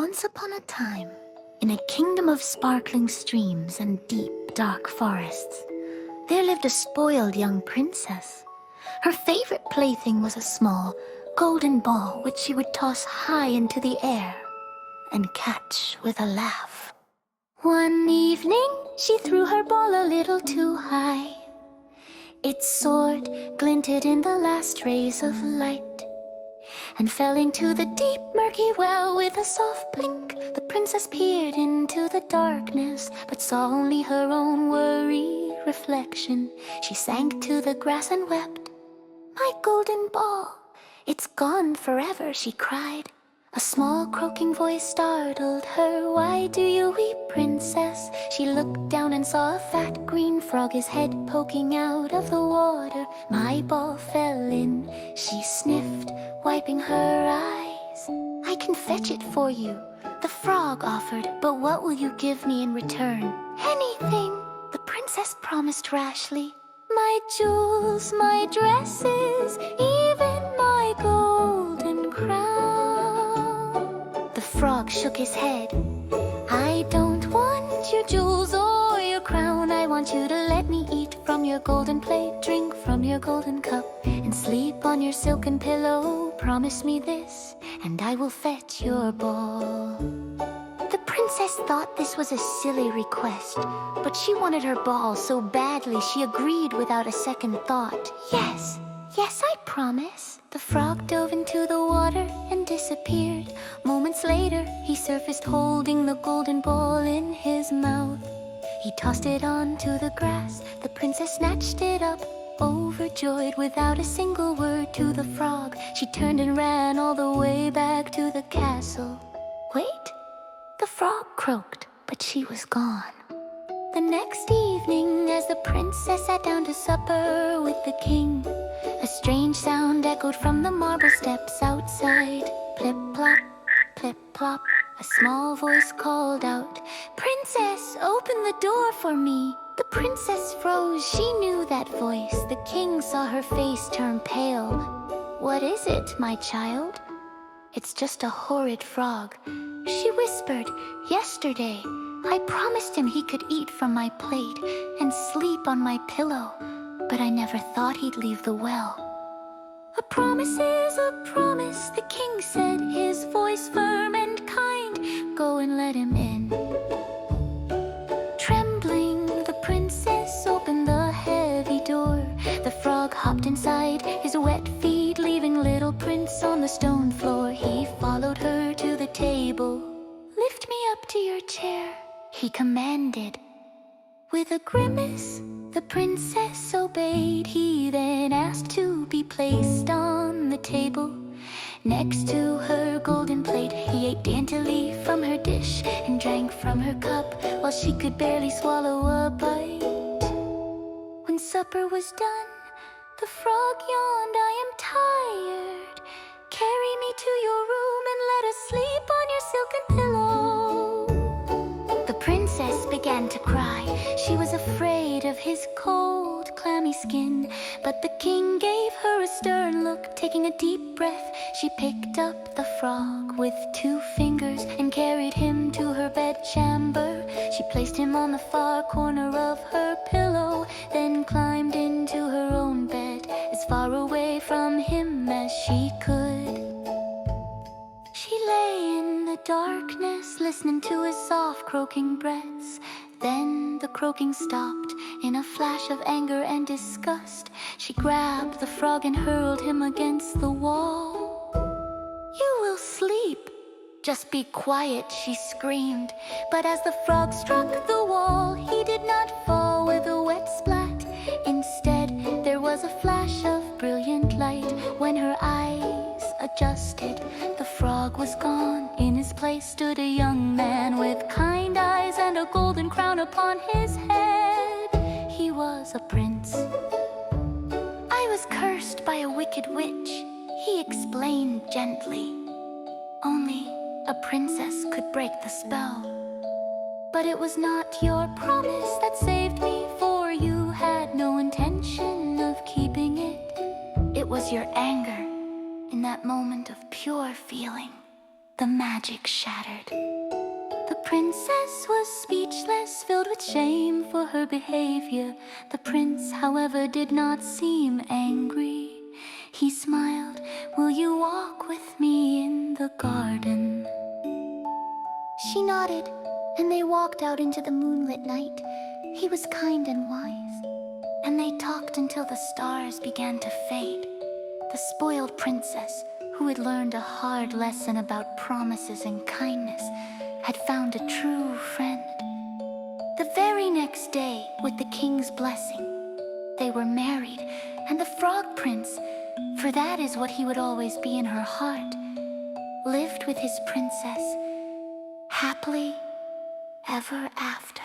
Once upon a time, in a kingdom of sparkling streams and deep, dark forests, there lived a spoiled young princess. Her favorite plaything was a small, golden ball which she would toss high into the air and catch with a laugh. One evening, she threw her ball a little too high. Its sword glinted in the last rays of light and fell into the deep, murky well with a soft blink. The princess peered into the darkness, but saw only her own worried reflection. She sank to the grass and wept. "My golden ball, it's gone forever," she cried. A small croaking voice startled her. "Why do you weep, princess?" She looked down and saw a fat green frog, his head poking out of the water. "My ball fell in," she sniffed, wiping her eyes. "I can fetch it for you," the frog offered, "but what will you give me in return?" "Anything," the princess promised rashly. "My jewels, my dresses, even my golden crown." The frog shook his head. "I don't want your jewels or your crown. I want you to let me eat from your golden plate, drink from your golden cup, and sleep on your silken pillow. Promise me this, and I will fetch your ball." The princess thought this was a silly request, but she wanted her ball so badly she agreed without a second thought. "Yes, yes, I promise." The frog dove into the water and disappeared. Moments later, he surfaced holding the golden ball in his mouth. He tossed it onto the grass. The princess snatched it up, overjoyed. Without a single word to the frog, she turned and ran all the way back to the castle. "Wait," the frog croaked, but she was gone. The next evening, as the princess sat down to supper with the king, a strange sound echoed from the marble steps outside. Plip-plop, plip-plop, a small voice called out, "Princess, open the door for me." The princess froze. She knew that voice. The king saw her face turn pale. "What is it, my child?" "It's just a horrid frog," she whispered. "Yesterday, I promised him he could eat from my plate and sleep on my pillow, but I never thought he'd leave the well." "A promise is a promise," the king said, his voice firm and kind. "Go and let him in." Trembling, the princess opened the heavy door. The frog hopped inside, his wet feet leaving little prints on the stone floor. He followed her to the table. "Lift me up to your chair," he commanded. With a grimace, the princess obeyed. He then asked to be placed on the table next to her golden plate. He ate daintily from her dish and drank from her cup while she could barely swallow a bite. When supper was done, the frog yawned. "I am tired. Carry me to your room and let us sleep on your silken pillow." The princess began to cry. She was afraid of his cold, clammy skin, but the king gave her a stern look. Taking a deep breath, she picked up the frog with 2 fingers and carried him to her bedchamber. She placed him on the far corner of her pillow, then climbed into her own bed, as far away from him as she could. She lay in the darkness, listening to his soft croaking breaths. Then the croaking stopped. In a flash of anger and disgust, she grabbed the frog and hurled him against the wall. "You will sleep. Just be quiet," she screamed. But as the frog struck the wall, he did not fall with a wet splat. Instead, there was a flash of brilliant light. When her eyes adjusted, the frog was gone. In his place stood a young man with kind eyes and a golden crown upon his head. He was a prince. "I was cursed by a wicked witch," he explained gently. "Only a princess could break the spell. But it was not your promise that saved me, for you had no intention of keeping it. It was your anger in that moment of pure feeling. the magic shattered. The princess was speechless, filled with shame for her behavior. The prince, however, did not seem angry. He smiled, "Will you walk with me in the garden?" She nodded, and they walked out into the moonlit night. He was kind and wise, and they talked until the stars began to fade. The spoiled princess, who had learned a hard lesson about promises and kindness, had found a true friend. The very next day, with the king's blessing, they were married, and the frog prince, for that is what he would always be in her heart, lived with his princess happily ever after.